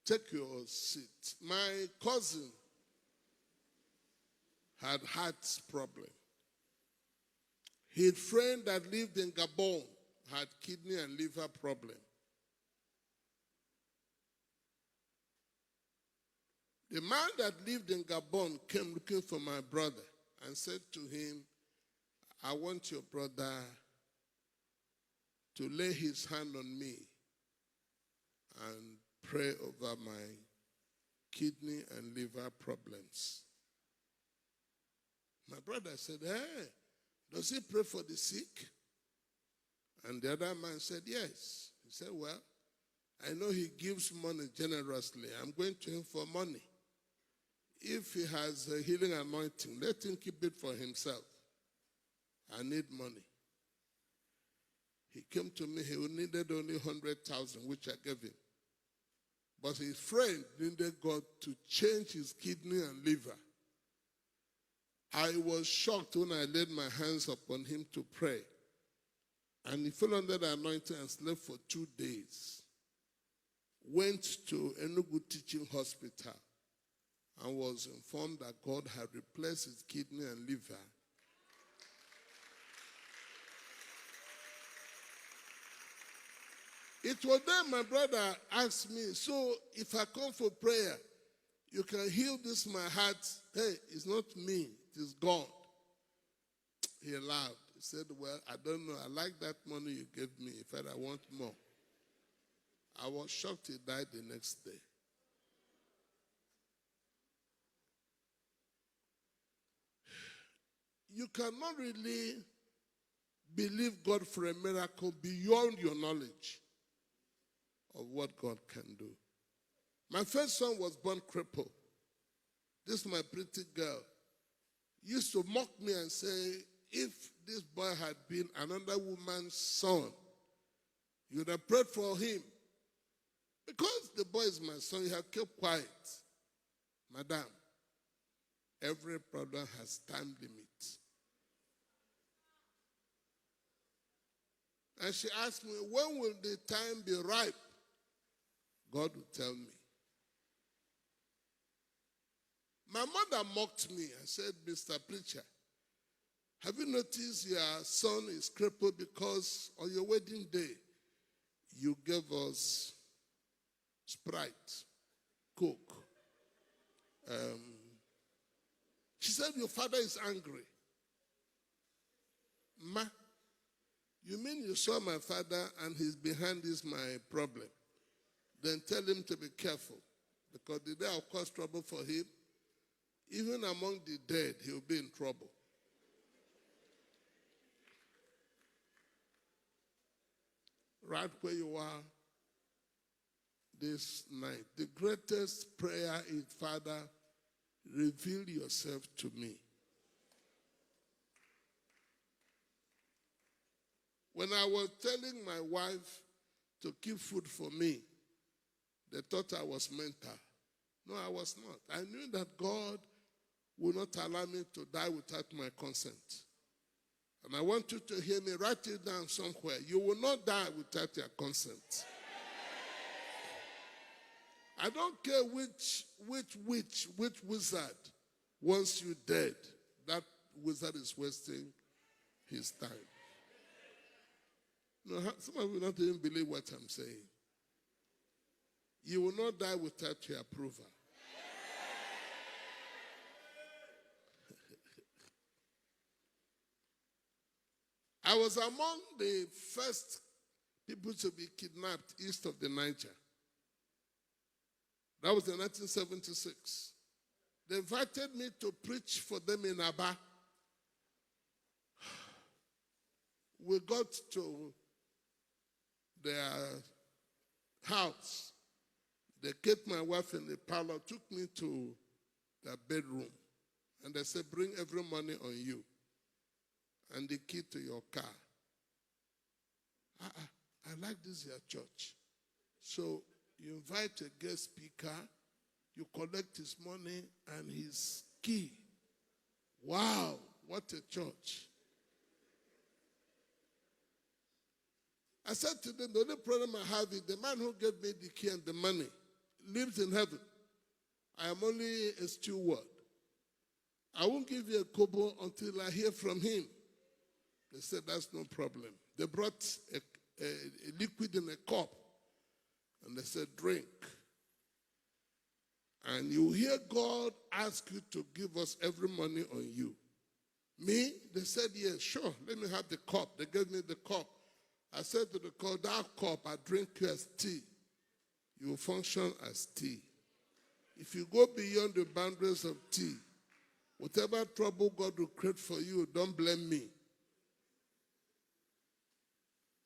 Take your seat. My cousin had heart problem. His friend that lived in Gabon had kidney and liver problem. The man that lived in Gabon came looking for my brother and said to him, I want your brother to lay his hand on me and pray over my kidney and liver problems. My brother said, hey, does he pray for the sick? And the other man said, yes. He said, well, I know he gives money generously. I'm going to him for money. If he has a healing anointing, let him keep it for himself. I need money. He came to me, he needed only 100,000, which I gave him. But his friend needed God to change his kidney and liver. I was shocked when I laid my hands upon him to pray. And he fell under the anointing and slept for 2 days. Went to Enugu Teaching Hospital and was informed that God had replaced his kidney and liver. It was then my brother asked me, so if I come for prayer, you can heal this my heart. Hey, it's not me, it is God. He laughed. He said, well, I don't know. I like that money you gave me. In fact, I want more. I was shocked he died the next day. You cannot really believe God for a miracle beyond your knowledge of what God can do. My first son was born crippled. This is my pretty girl. Used to mock me and say, if this boy had been another woman's son, you would have prayed for him. Because the boy is my son, you have kept quiet. Madam, every problem has time limit. And she asked me, when will the time be ripe? God will tell me. My mother mocked me and said, Mr. Preacher, have you noticed your son is crippled because on your wedding day, you gave us Sprite, Coke. She said, your father is angry. Ma, you mean you saw my father and he's behind this my problem? Then tell him to be careful, because the day I'll cause trouble for him, even among the dead, he'll be in trouble. Right where you are this night, the greatest prayer is, Father, reveal yourself to me. When I was telling my wife to keep food for me, they thought I was mental. No, I was not. I knew that God would not allow me to die without my consent. And I want you to hear me. Write it down somewhere. You will not die without your consent. I don't care which wizard wants you dead. That wizard is wasting his time. No, some of you don't even believe what I'm saying. You will not die without your approval. I was among the first people to be kidnapped east of the Niger. That was in 1976. They invited me to preach for them in Aba. We got to their house. They kept my wife in the parlor, took me to their bedroom, and they said, bring every money on you and the key to your car. I like this your church. So you invite a guest speaker, you collect his money and his key. Wow, what a church. I said to them, the only problem I have is the man who gave me the key and the money lives in heaven. I am only a steward. I won't give you a kobo until I hear from him. They said, that's no problem. They brought a liquid in a cup, and they said, drink. And you hear God ask you to give us every money on you. Me? They said, yes, sure, let me have the cup. They gave me the cup. I said to the cup, that cup, I drink you as tea. You will function as tea. If you go beyond the boundaries of tea, whatever trouble God will create for you, don't blame me.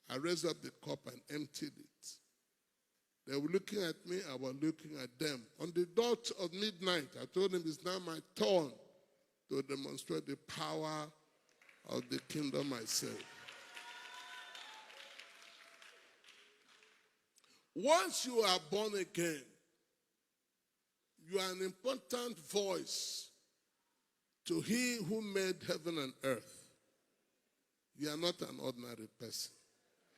I raised up the cup and emptied it. They were looking at me, I was looking at them. On the dot of midnight, I told them it's now my turn to demonstrate the power of the kingdom myself. Once you are born again, you are an important voice to he who made heaven and earth. You are not an ordinary person.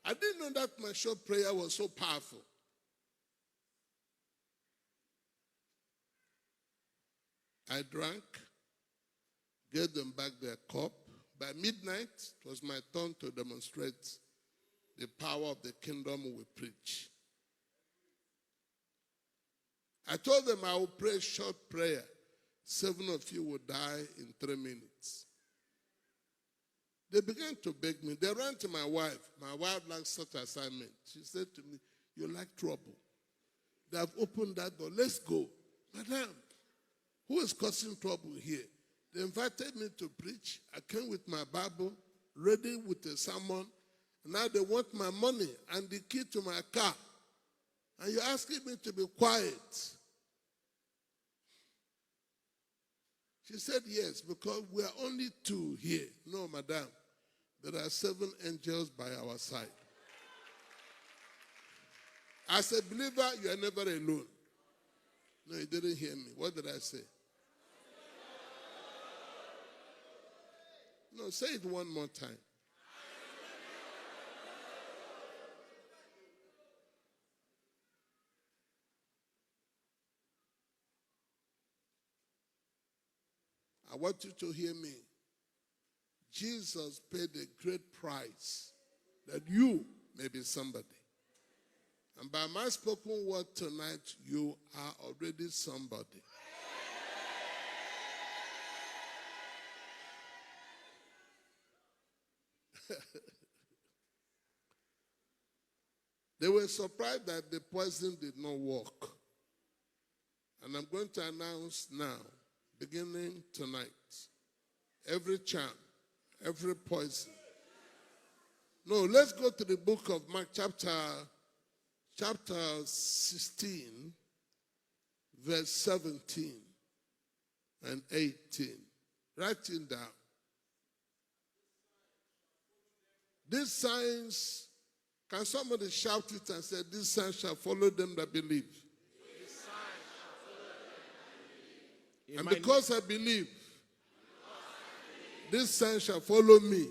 I didn't know that my short prayer was so powerful. I drank, gave them back their cup. By midnight, it was my turn to demonstrate the power of the kingdom we preach. I told them I would pray a short prayer. 7 of you would die in 3 minutes. They began to beg me. They ran to my wife. My wife likes such assignment. She said to me, you like trouble. They have opened that door. Let's go. Madam, who is causing trouble here? They invited me to preach. I came with my Bible, ready with a sermon. And now they want my money and the key to my car. And you're asking me to be quiet. She said, yes, because we are only 2 here. No, madam, there are 7 angels by our side. As a believer, you are never alone. No, you didn't hear me. What did I say? No, say it one more time. I want you to hear me. Jesus paid a great price that you may be somebody. And by my spoken word tonight, you are already somebody. They were surprised that the poison did not work. And I'm going to announce now, beginning tonight, every charm, every poison. No, let's go to the book of Mark chapter 16, verse 17 and 18. Write it down. These signs, can somebody shout it and say, these signs shall follow them that believe. And because I believe, this sign shall follow me.